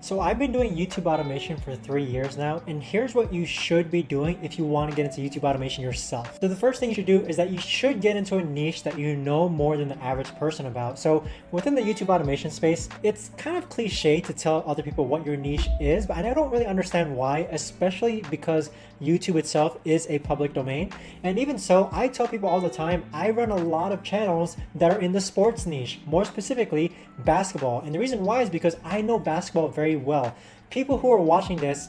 So I've been doing YouTube automation for 3 years now, and here's what you should be doing if you want to get into YouTube automation yourself. So the first thing you should do is that you should get into a niche that you know more than the average person about. So within the YouTube automation space, it's kind of cliche to tell other people what your niche is, but I don't really understand why, especially because YouTube itself is a public domain. And even so, I tell people all the time, I run a lot of channels that are in the sports niche, more specifically basketball. And the reason why is because I know basketball very well. People who are watching this,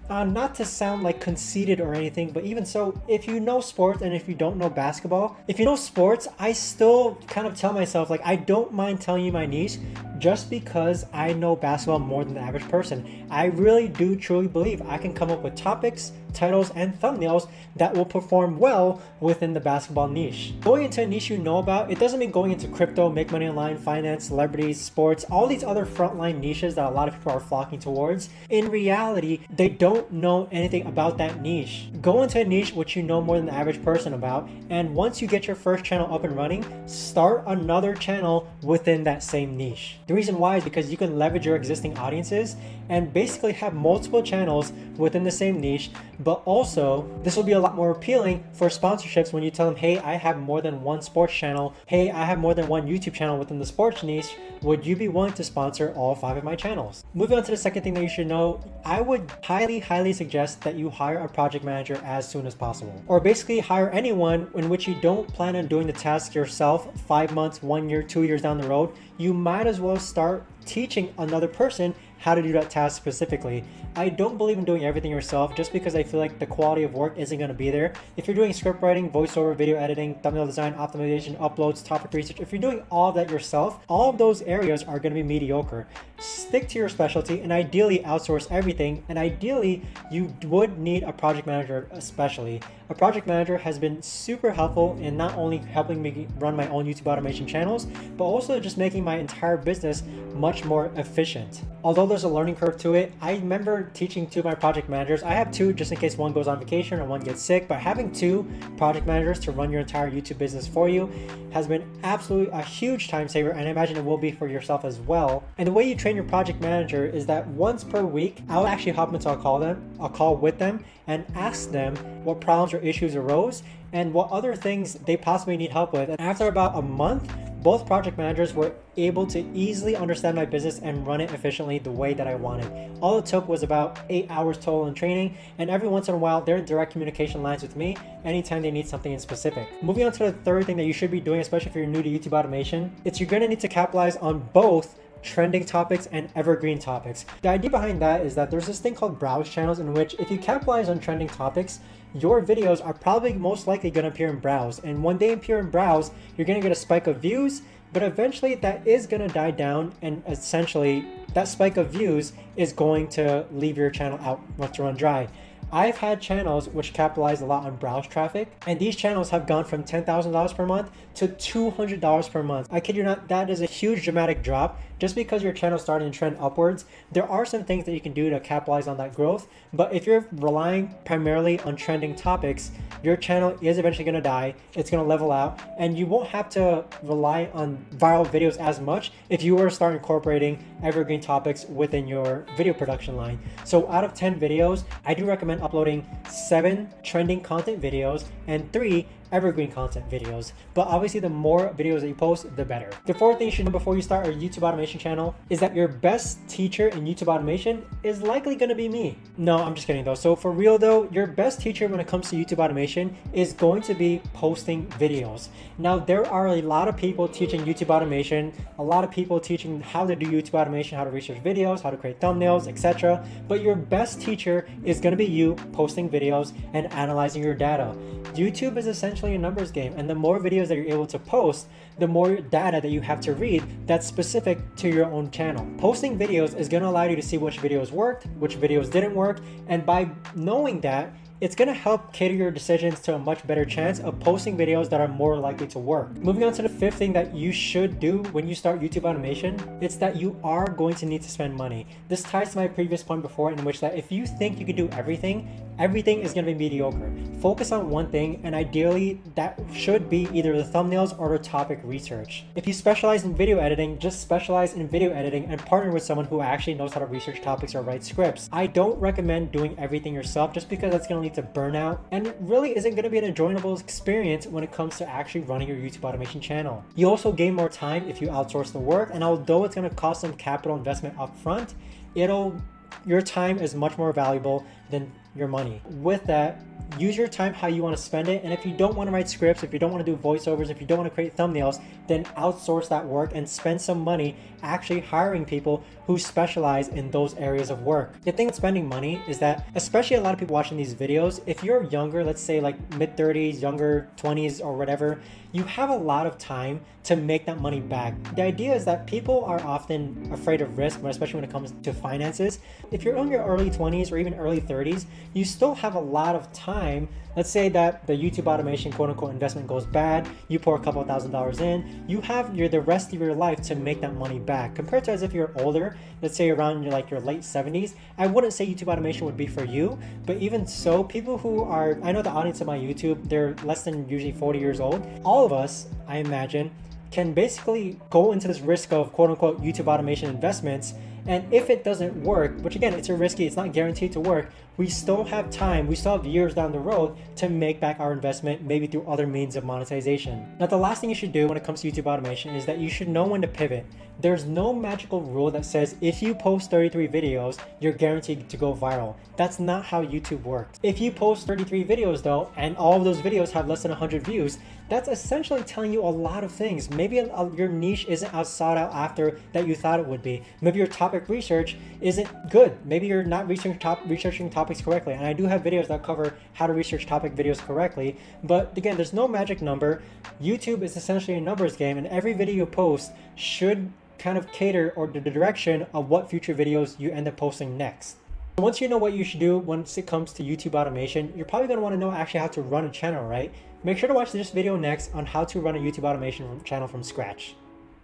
not to sound like conceited or anything, but even so, if you know sports and if you don't know basketball, if you know sports, I still kind of tell myself, like, I don't mind telling you my niche just because I know basketball more than the average person. I really do truly believe I can come up with topics, titles, and thumbnails that will perform well within the basketball niche. Going into a niche you know about, it doesn't mean going into crypto, make money online, finance, celebrities, sports, all these other frontline niches that a lot of people are flocking towards. In reality, they don't know anything about that niche. Go into a niche which you know more than the average person about, and once you get your first channel up and running, start another channel within that same niche. The reason why is because you can leverage your existing audiences and basically have multiple channels within the same niche, but also this will be a lot more appealing for sponsorships when you tell them, hey, I have more than one sports channel. Hey, I have more than one YouTube channel within the sports niche. Would you be willing to sponsor all 5 of my channels? Moving on to the second thing that you should know, I would highly suggest that you hire a project manager as soon as possible. Or basically hire anyone in which you don't plan on doing the task yourself 5 months, 1 year, 2 years down the road. You might as well start teaching another person how to do that task specifically. I don't believe in doing everything yourself just because I feel like the quality of work isn't going to be there. If you're doing script writing, voiceover, video editing, thumbnail design, optimization, uploads, topic research, if you're doing all of that yourself, all of those areas are going to be mediocre. Stick to your specialty and ideally outsource everything. And ideally, you would need a project manager especially. A project manager has been super helpful in not only helping me run my own YouTube automation channels, but also just making my entire business much more efficient. Although there's a learning curve to it, I remember teaching 2 of my project managers. I have 2 just in case one goes on vacation or one gets sick, but having 2 project managers to run your entire YouTube business for you has been absolutely a huge time saver, and I imagine it will be for yourself as well. And the way you train your project manager is that once per week, I'll actually hop into a call with them and ask them what problems or issues arose and what other things they possibly need help with. And after about a month, both project managers were able to easily understand my business and run it efficiently the way that I wanted. All it took was about 8 hours total in training, and every once in a while, they're in direct communication lines with me anytime they need something in specific. Moving on to the third thing that you should be doing, especially if you're new to YouTube automation, it's you're gonna need to capitalize on both trending topics and evergreen topics. The idea behind that is that there's this thing called browse channels, in which if you capitalize on trending topics, your videos are probably most likely going to appear in browse. And when they appear in browse, you're going to get a spike of views, but eventually that is going to die down, and essentially that spike of views is going to leave your channel out to run dry. I've had channels which capitalize a lot on browse traffic, and these channels have gone from $10,000 per month to $200 per month. I kid you not, that is a huge dramatic drop. Just because your channel is starting to trend upwards, there are some things that you can do to capitalize on that growth. But if you're relying primarily on trending topics, your channel is eventually going to die. It's going to level out, and you won't have to rely on viral videos as much if you were to start incorporating evergreen topics within your video production line. So out of 10 videos, I do recommend uploading 7 trending content videos and 3 evergreen content videos. But obviously, the more videos that you post, the better. The fourth thing you should know before you start a YouTube automation channel is that your best teacher in YouTube automation is likely going to be me. No, I'm just kidding though. So for real though, your best teacher when it comes to YouTube automation is going to be posting videos. Now, there are a lot of people teaching YouTube automation, a lot of people teaching how to do YouTube automation, how to research videos, how to create thumbnails, etc. But your best teacher is going to be you posting videos and analyzing your data. YouTube is essentially a numbers game, and the more videos that you're able to post, the more data that you have to read that's specific to your own channel. Posting videos is going to allow you to see which videos worked, which videos didn't work, and by knowing that, it's going to help cater your decisions to a much better chance of posting videos that are more likely to work. Moving on to the fifth thing that you should do when you start YouTube automation, it's that you are going to need to spend money. This ties to my previous point before, in which that if you think you can do everything, everything is going to be mediocre. Focus on one thing, and ideally that should be either the thumbnails or the topic research. If you specialize in video editing, just specialize in video editing and partner with someone who actually knows how to research topics or write scripts. I don't recommend doing everything yourself just because that's going to lead to burnout, and it really isn't going to be an enjoyable experience when it comes to actually running your YouTube automation channel. You also gain more time if you outsource the work, and although it's going to cost some capital investment up front, your time is much more valuable than your money. With that, use your time how you want to spend it, and if you don't want to write scripts, if you don't want to do voiceovers, if you don't want to create thumbnails, then outsource that work and spend some money actually hiring people who specialize in those areas of work. The thing with spending money is that, especially a lot of people watching these videos, if you're younger, let's say like mid-30s, younger 20s or whatever, you have a lot of time to make that money back. The idea is that people are often afraid of risk, especially when it comes to finances. If you're in your early 20s or even early 30s, you still have a lot of time. Let's say that the YouTube automation quote unquote investment goes bad, you pour a couple $1,000s in, you have the rest of your life to make that money back. Compared to as if you're older, let's say around your late 70s, I wouldn't say YouTube automation would be for you, but even so, people who are, I know the audience of my YouTube, they're less than usually 40 years old. All of us, I imagine, can basically go into this risk of quote unquote YouTube automation investments, and if it doesn't work, which again, it's it's not guaranteed to work, we still have time, we still have years down the road to make back our investment, maybe through other means of monetization. Now, the last thing you should do when it comes to YouTube automation is that you should know when to pivot. There's no magical rule that says if you post 33 videos, you're guaranteed to go viral. That's not how YouTube works. If you post 33 videos though, and all of those videos have less than 100 views, that's essentially telling you a lot of things. Maybe your niche isn't as sought out after that you thought it would be. Maybe your topic research isn't good. Maybe you're not researching topics correctly. And I do have videos that cover how to research topic videos correctly. But again, there's no magic number. YouTube is essentially a numbers game, and every video you post should kind of cater or the direction of what future videos you end up posting next. Once you know what you should do once it comes to YouTube automation, you're probably going to want to know actually how to run a channel, right? Make sure to watch this video next on how to run a YouTube automation channel from scratch.